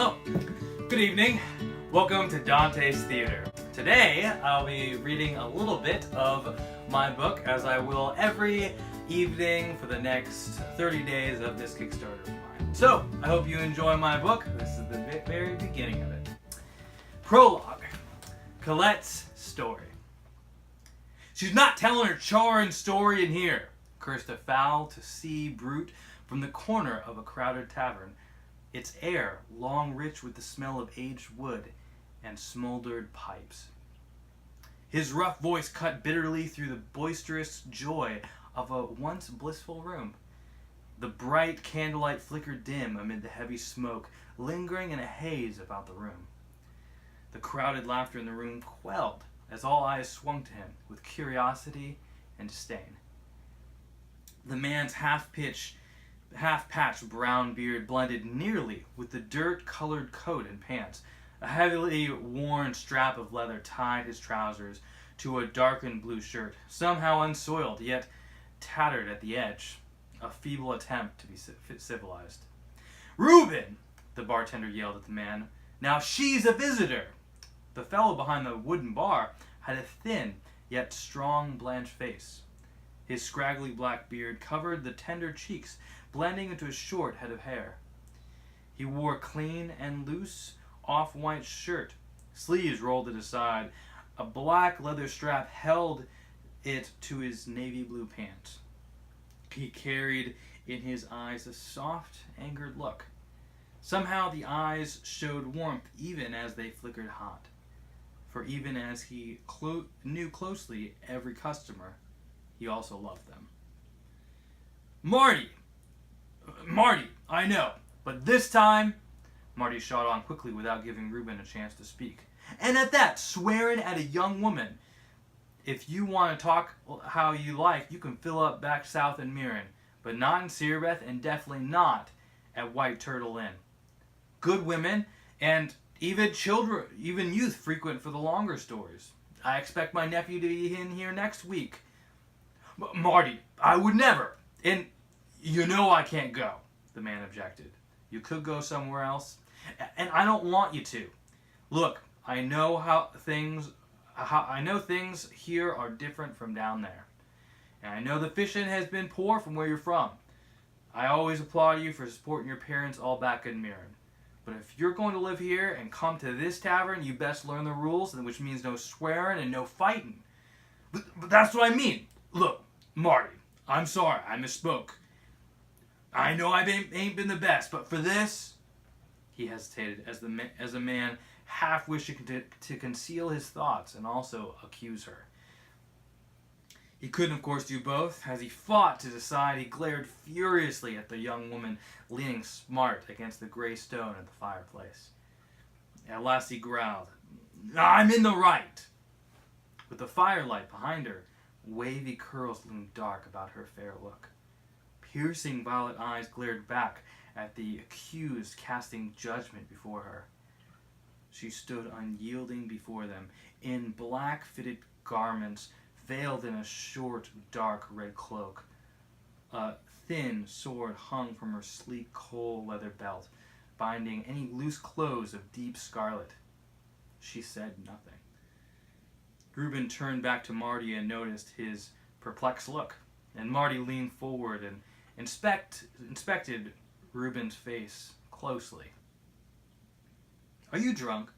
Oh, good evening. Welcome to Dantes Theater. Today, I'll be reading a little bit of my book, as I will every evening for the next 30 days of this Kickstarter of mine. So, I hope you enjoy my book. This is the very beginning of it. Prologue. Kêlet's story. She's not telling her charring story in here, cursed a foul-to-sea brute from the corner of a crowded tavern, its air long rich with the smell of aged wood and smoldered pipes. His rough voice cut bitterly through the boisterous joy of a once blissful room. The bright candlelight flickered dim amid the heavy smoke, lingering in a haze about the room. The crowded laughter in the room quelled as all eyes swung to him with curiosity and disdain. The man's half-patched brown beard blended nearly with the dirt-colored coat and pants. A heavily worn strap of leather tied his trousers to a darkened blue shirt, somehow unsoiled, yet tattered at the edge, a feeble attempt to be civilized. "Reuben!" the bartender yelled at the man. "Now she's a visitor!" The fellow behind the wooden bar had a thin, yet strong, blanched face. His scraggly black beard covered the tender cheeks, blending into a short head of hair. He wore a clean and loose off-white shirt, sleeves rolled at his side. A black leather strap held it to his navy blue pants. He carried in his eyes a soft, angered look. Somehow the eyes showed warmth even as they flickered hot. For even as he knew closely every customer, he also loved them. Marty, I know, but this time," Marty shot on quickly without giving Reuben a chance to speak. "And at that, swearing at a young woman. If you want to talk how you like, you can fill up back south in Mirren, but not in Cerebeth, and definitely not at White Turtle Inn. Good women and even youth frequent for the longer stories. I expect my nephew to be in here next week." "Marty, I would never, and you know I can't go," the man objected. "You could go somewhere else, and I don't want you to. Look, I know things here are different from down there, and I know the fishing has been poor from where you're from. I always applaud you for supporting your parents all back in Mirren. But if you're going to live here and come to this tavern, you best learn the rules, which means no swearing and no fighting." But that's what I mean. Look, Marty, I'm sorry, I misspoke. I know I ain't been the best, but for this," he hesitated as a man half wishing to conceal his thoughts and also accuse her. He couldn't, of course, do both. As he fought to decide, he glared furiously at the young woman leaning smart against the gray stone of the fireplace. At last he growled, "I'm in the right." With the firelight behind her, wavy curls loomed dark about her fair look. Piercing violet eyes glared back at the accused, casting judgment before her. She stood unyielding before them, in black-fitted garments, veiled in a short, dark red cloak. A thin sword hung from her sleek coal leather belt, binding any loose clothes of deep scarlet. She said nothing. Reuben turned back to Marty and noticed his perplexed look, and Marty leaned forward and inspected Reuben's face closely. "Are you drunk?"